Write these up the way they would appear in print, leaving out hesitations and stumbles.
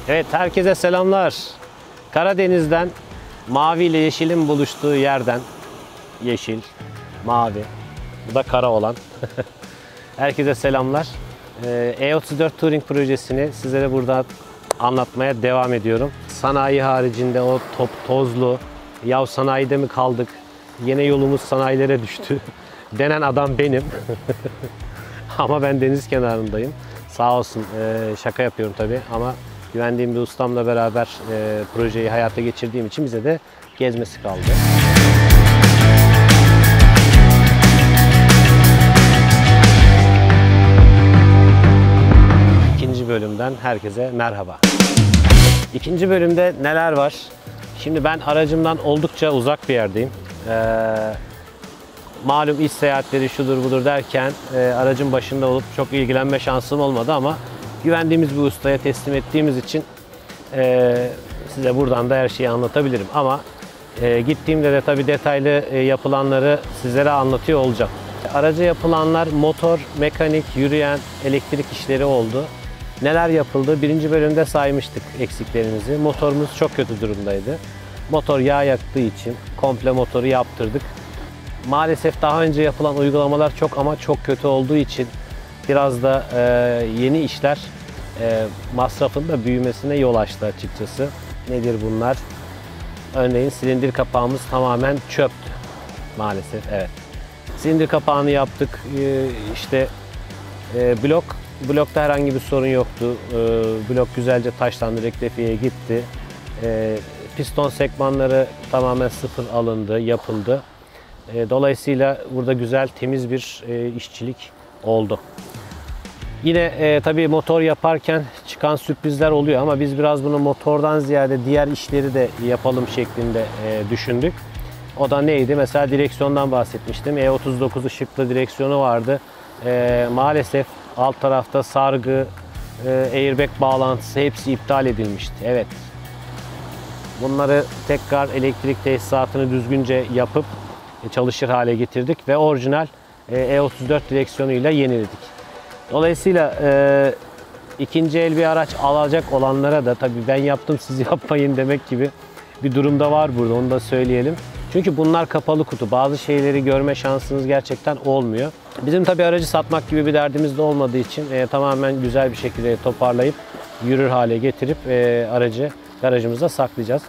Evet, herkese selamlar. Karadeniz'den mavi ile yeşilin buluştuğu yerden, yeşil, mavi, bu da kara olan. Herkese selamlar. E34 Touring projesini sizlere burada anlatmaya devam ediyorum. Sanayi haricinde o tozlu, yav sanayide mi kaldık, yine yolumuz sanayilere düştü denen adam benim. Ama ben deniz kenarındayım. Sağ olsun, şaka yapıyorum tabii ama güvendiğim bir ustamla beraber projeyi hayata geçirdiğim için bize de gezmesi kaldı. İkinci bölümden herkese merhaba. İkinci bölümde neler var? Şimdi ben aracımdan oldukça uzak bir yerdeyim. Malum iş seyahatleri şudur budur derken aracın başında olup çok ilgilenme şansım olmadı ama güvendiğimiz bir ustaya teslim ettiğimiz için size buradan da her şeyi anlatabilirim. Ama gittiğimde de tabii detaylı yapılanları sizlere anlatıyor olacağım. Araca yapılanlar motor, mekanik, yürüyen, elektrik işleri oldu. Neler yapıldı? Birinci bölümde saymıştık eksiklerimizi. Motorumuz çok kötü durumdaydı. Motor yağ yaktığı için komple motoru yaptırdık. Maalesef daha önce yapılan uygulamalar çok ama çok kötü olduğu için biraz da yeni işler masrafın da büyümesine yol açtı açıkçası. Nedir bunlar? Örneğin silindir kapağımız tamamen çöptü. Maalesef evet. Silindir kapağını yaptık. Blokta herhangi bir sorun yoktu. Blok güzelce taşlandı, rektifiye gitti. Piston sekmanları tamamen sıfır alındı, yapıldı. Dolayısıyla burada güzel, temiz bir işçilik oldu. Yine tabii motor yaparken çıkan sürprizler oluyor ama biz biraz bunu motordan ziyade diğer işleri de yapalım şeklinde düşündük. O da neydi? Mesela direksiyondan bahsetmiştim. E39 ışıklı direksiyonu vardı. Maalesef alt tarafta sargı, airbag bağlantısı hepsi iptal edilmişti. Evet. Bunları tekrar elektrik tesisatını düzgünce yapıp çalışır hale getirdik ve orijinal E34 direksiyonuyla yeniledik. Dolayısıyla ikinci el bir araç alacak olanlara da tabii ben yaptım siz yapmayın demek gibi bir durumda var burada, onu da söyleyelim. Çünkü bunlar kapalı kutu. Bazı şeyleri görme şansınız gerçekten olmuyor. Bizim tabii aracı satmak gibi bir derdimiz de olmadığı için tamamen güzel bir şekilde toparlayıp yürür hale getirip aracı garajımızda saklayacağız.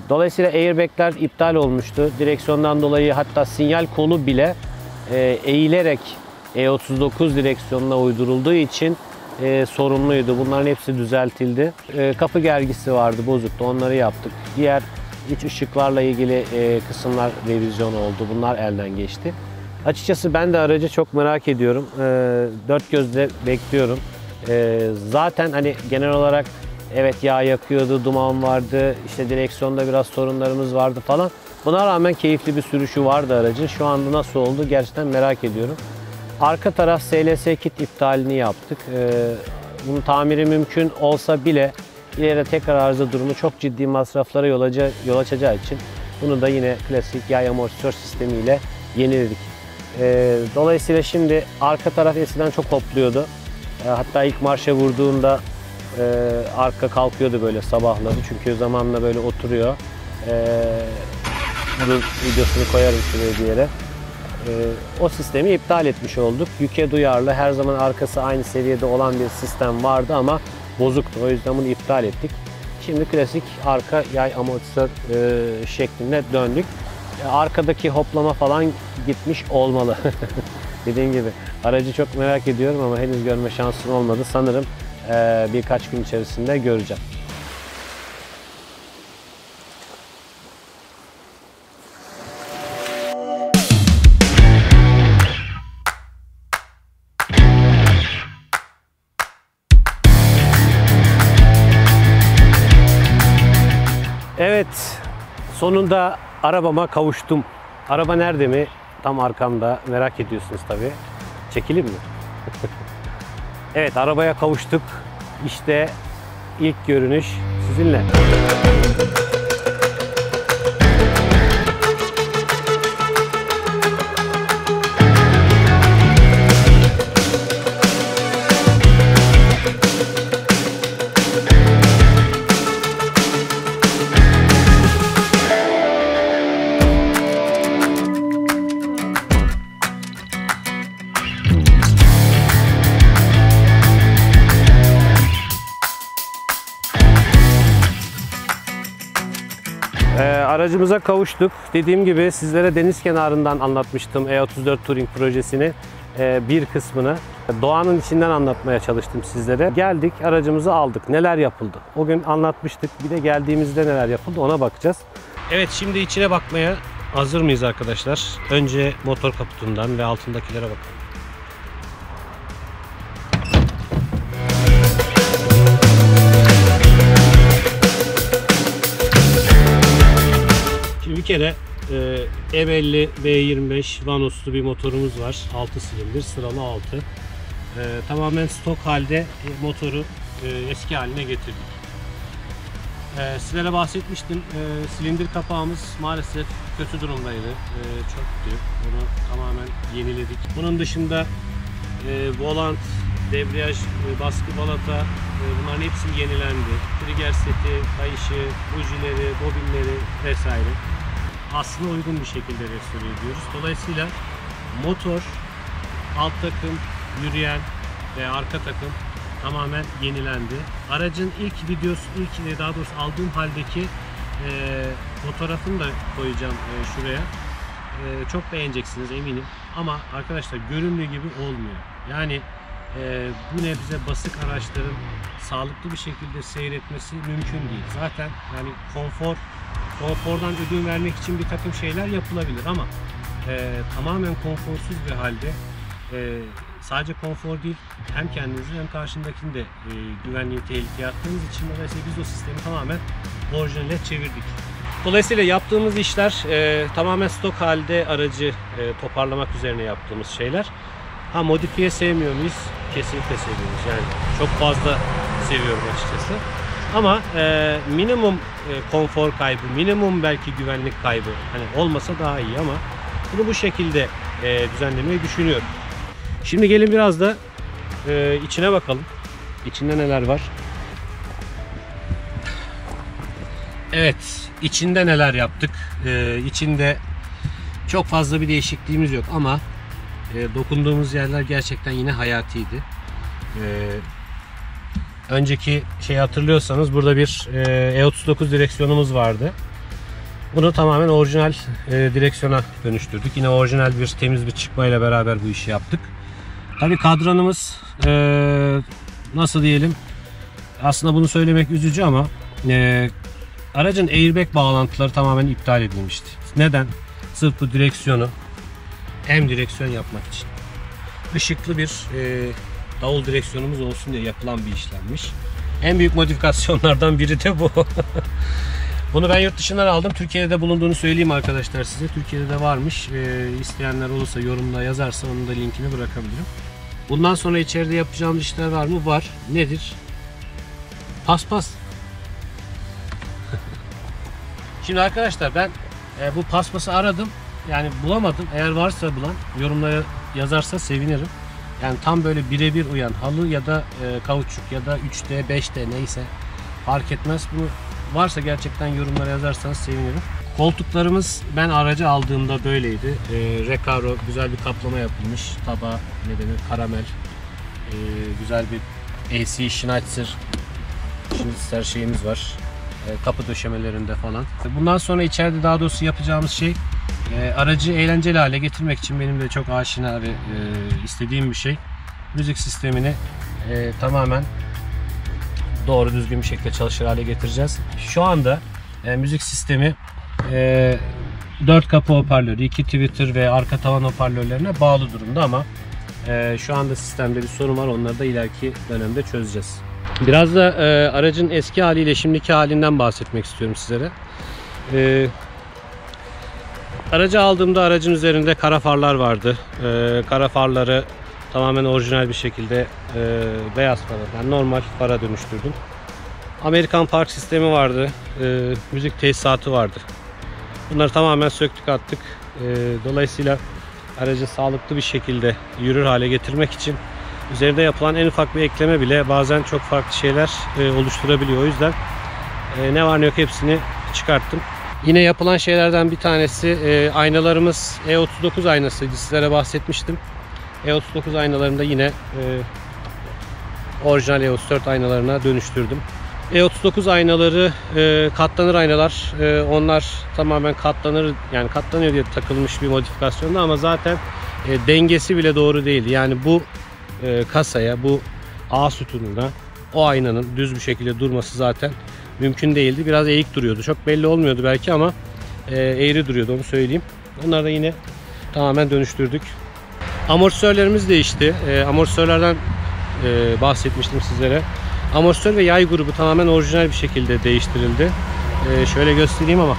Dolayısıyla airbagler iptal olmuştu. Direksiyondan dolayı hatta sinyal kolu bile eğilerek E39 direksiyonuna uydurulduğu için sorunluydu. Bunların hepsi düzeltildi. Kapı gergisi vardı, bozuktu. Onları yaptık. Diğer iç ışıklarla ilgili kısımlar revizyon oldu. Bunlar elden geçti. Açıkçası ben de aracı çok merak ediyorum. Dört gözle bekliyorum. Zaten hani genel olarak evet yağ yakıyordu, duman vardı, işte direksiyonda biraz sorunlarımız vardı falan. Buna rağmen keyifli bir sürüşü vardı aracın. Şu anda nasıl oldu gerçekten merak ediyorum. Arka taraf SLS kit iptalini yaptık. Bunun tamiri mümkün olsa bile ileride tekrar arıza durumu çok ciddi masraflara yol açacağı için bunu da yine klasik yay amortisör sistemiyle yeniledik. Dolayısıyla şimdi arka taraf eskiden çok hopluyordu. Hatta ilk marşa vurduğunda arka kalkıyordu böyle sabahları çünkü zamanla böyle oturuyor. Bunun videosunu koyarım şuraya bir yere. O sistemi iptal etmiş olduk. Yüke duyarlı, her zaman arkası aynı seviyede olan bir sistem vardı ama bozuktu. O yüzden bunu iptal ettik. Şimdi klasik arka yay amortisör şekline döndük. Arkadaki hoplama falan gitmiş olmalı. Dediğim gibi aracı çok merak ediyorum ama henüz görme şansım olmadı. Sanırım birkaç gün içerisinde göreceğim. Evet, sonunda arabama kavuştum. Araba nerede mi? Tam arkamda. Merak ediyorsunuz tabii. Çekelim mi? Evet, arabaya kavuştuk. İşte ilk görünüş sizinle. aracımıza kavuştuk. Dediğim gibi sizlere deniz kenarından anlatmıştım E34 Touring projesini. Bir kısmını doğanın içinden anlatmaya çalıştım sizlere. Geldik, aracımızı aldık. Neler yapıldı? O gün anlatmıştık. Bir de geldiğimizde neler yapıldı ona bakacağız. Evet, şimdi içine bakmaya hazır mıyız arkadaşlar? Önce motor kaputundan ve altındakilere bakalım. Şimdi bir kere M50 V25 Vanos'lu bir motorumuz var. 6 silindir, sıralı 6. Tamamen stok halde motoru eski haline getirdik. Sizlere bahsetmiştim. Silindir kapağımız maalesef kötü durumdaydı. Çöktü. Onu tamamen yeniledik. Bunun dışında volant, debriyaj, baskı balata, bunların hepsi yenilendi. Trigger seti, kayışı, bujileri, bobinleri vesaire. Aslına uygun bir şekilde restore ediyoruz. Dolayısıyla motor, alt takım, yürüyen ve arka takım tamamen yenilendi. Aracın ilk videosu, daha doğrusu aldığım haldeki fotoğrafını da koyacağım şuraya. Çok beğeneceksiniz eminim. Ama arkadaşlar göründüğü gibi olmuyor. Yani bu nebze basık araçların sağlıklı bir şekilde seyretmesi mümkün değil. Zaten yani konfordan ödün vermek için bir takım şeyler yapılabilir ama tamamen konforsuz bir halde sadece konfor değil, hem kendinizi hem karşındakini de güvenliği tehlikeye attığınız için dolayısıyla biz o sistemi tamamen orijinale çevirdik. Dolayısıyla yaptığımız işler tamamen stok halde aracı toparlamak üzerine yaptığımız şeyler. Ha, modifiye sevmiyor muyuz? Kesinlikle seviyoruz. Yani çok fazla seviyorum açıkçası. Ama minimum konfor kaybı, minimum belki güvenlik kaybı hani olmasa daha iyi ama bunu bu şekilde düzenlemeyi düşünüyorum. Şimdi gelin biraz da içine bakalım. İçinde neler var? Evet, içinde neler yaptık? İçinde çok fazla bir değişikliğimiz yok ama dokunduğumuz yerler gerçekten yine hayatiydi. Önceki şeyi hatırlıyorsanız burada bir E39 direksiyonumuz vardı. Bunu tamamen orijinal direksiyona dönüştürdük. Yine orijinal bir temiz bir çıkmayla beraber bu işi yaptık. Tabii kadranımız nasıl diyelim, aslında bunu söylemek üzücü ama aracın airbag bağlantıları tamamen iptal edilmişti. Neden? Sırf bu direksiyonu hem direksiyon yapmak için. Işıklı bir davul direksiyonumuz olsun diye yapılan bir işlemmiş. En büyük modifikasyonlardan biri de bu. Bunu ben yurt dışından aldım. Türkiye'de bulunduğunu söyleyeyim arkadaşlar size. Türkiye'de de varmış. İsteyenler olursa yorumda yazarsa onun da linkini bırakabilirim. Bundan sonra içeride yapacağımız işler var mı? Var. Nedir? Paspas. Şimdi arkadaşlar ben bu paspası aradım. Yani bulamadım. Eğer varsa bulan yorumlara yazarsa sevinirim. Yani tam böyle birebir uyan halı ya da kauçuk ya da 3D 5D neyse fark etmez. Bunu varsa gerçekten yorumlara yazarsanız sevinirim. Koltuklarımız ben aracı aldığımda böyleydi. Recaro güzel bir kaplama yapılmış. Taba ne denir? Karamel. Güzel bir AC Schneider her şeyimiz var. Kapı döşemelerinde falan. Bundan sonra içeride daha doğrusu yapacağımız şey aracı eğlenceli hale getirmek için benim de çok aşina ve istediğim bir şey. Müzik sistemini tamamen doğru düzgün bir şekilde çalışır hale getireceğiz. Şu anda müzik sistemi 4 kapı hoparlörü, 2 tweeter ve arka tavan hoparlörlerine bağlı durumda ama şu anda sistemde bir sorun var. Onları da ileriki dönemde çözeceğiz. Biraz da aracın eski haliyle şimdiki halinden bahsetmek istiyorum sizlere. Aracı aldığımda aracın üzerinde kara farlar vardı. Kara farları tamamen orijinal bir şekilde beyaz fara, yani normal fara dönüştürdüm. Amerikan park sistemi vardı. Müzik tesisatı vardı. Bunları tamamen söktük attık. Dolayısıyla aracı sağlıklı bir şekilde yürür hale getirmek için üzerinde yapılan en ufak bir ekleme bile bazen çok farklı şeyler oluşturabiliyor. O yüzden ne var ne yok hepsini çıkarttım. Yine yapılan şeylerden bir tanesi aynalarımız E39 aynasıydı. Sizlere bahsetmiştim. E39 aynalarını da yine orijinal E34 aynalarına dönüştürdüm. E39 aynaları katlanır aynalar. Onlar tamamen katlanır, yani katlanıyor diye takılmış bir modifikasyonda ama zaten dengesi bile doğru değil. Yani bu kasaya, bu A sütununa o aynanın düz bir şekilde durması zaten mümkün değildi. Biraz eğik duruyordu. Çok belli olmuyordu belki ama eğri duruyordu, onu söyleyeyim. Onları da yine tamamen dönüştürdük. Amortisörlerimiz değişti. Amortisörlerden bahsetmiştim sizlere. Amortisör ve yay grubu tamamen orijinal bir şekilde değiştirildi. Şöyle göstereyim ama.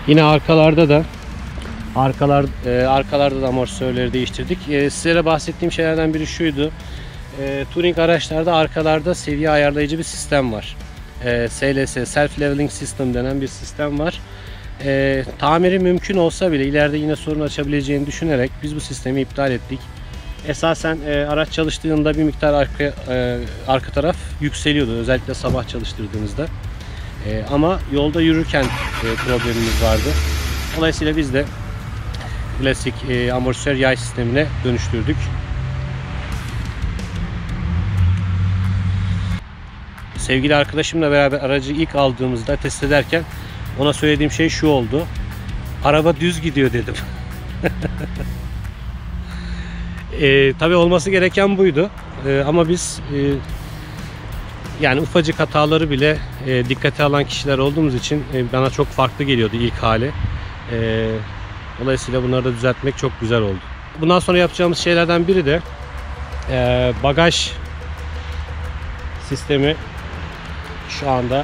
Yine arkalarda da amortisörleri değiştirdik. Sizlere bahsettiğim şeylerden biri şuydu. Touring araçlarda arkalarda seviye ayarlayıcı bir sistem var. SLS, Self Leveling System denen bir sistem var. Tamiri mümkün olsa bile ileride yine sorun açabileceğini düşünerek biz bu sistemi iptal ettik. Esasen araç çalıştığında bir miktar arka taraf yükseliyordu, özellikle sabah çalıştırdığınızda. Ama yolda yürürken problemimiz vardı. Dolayısıyla biz de klasik amortisör yay sistemine dönüştürdük. Sevgili arkadaşımla beraber aracı ilk aldığımızda test ederken ona söylediğim şey şu oldu: araba düz gidiyor dedim. Tabii olması gereken buydu. Ama biz yani ufacık hataları bile dikkate alan kişiler olduğumuz için bana çok farklı geliyordu ilk hali. Dolayısıyla bunları da düzeltmek çok güzel oldu. Bundan sonra yapacağımız şeylerden biri de bagaj sistemi şu anda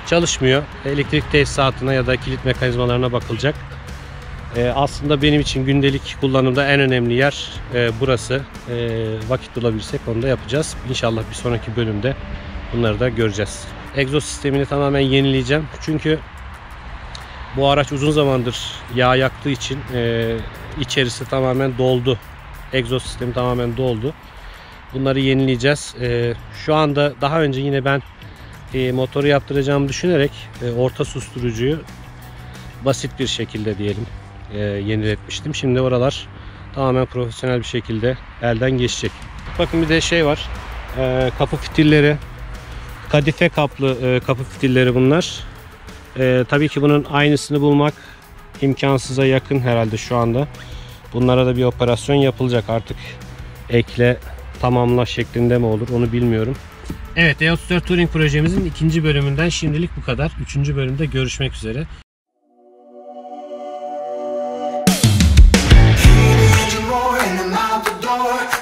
çalışmıyor. Elektrik tesisatına ya da kilit mekanizmalarına bakılacak. Aslında benim için gündelik kullanımda en önemli yer burası. Vakit bulabilirsek onu da yapacağız. İnşallah bir sonraki bölümde bunları da göreceğiz. Egzoz sistemini tamamen yenileyeceğim. Çünkü bu araç uzun zamandır yağ yaktığı için içerisi tamamen doldu. Egzoz sistemi tamamen doldu. Bunları yenileyeceğiz. Şu anda daha önce yine ben motoru yaptıracağımı düşünerek orta susturucuyu basit bir şekilde diyelim yeniletmiştim. Şimdi oralar tamamen profesyonel bir şekilde elden geçecek. Bakın bir de şey var. Kapı fitilleri, kadife kaplı kapı fitilleri bunlar. Tabii ki bunun aynısını bulmak imkansıza yakın herhalde şu anda. Bunlara da bir operasyon yapılacak artık. Ekle tamamla şeklinde mi olur onu bilmiyorum. Evet, E34 Touring projemizin ikinci bölümünden şimdilik bu kadar. Üçüncü bölümde görüşmek üzere. More in and out the door.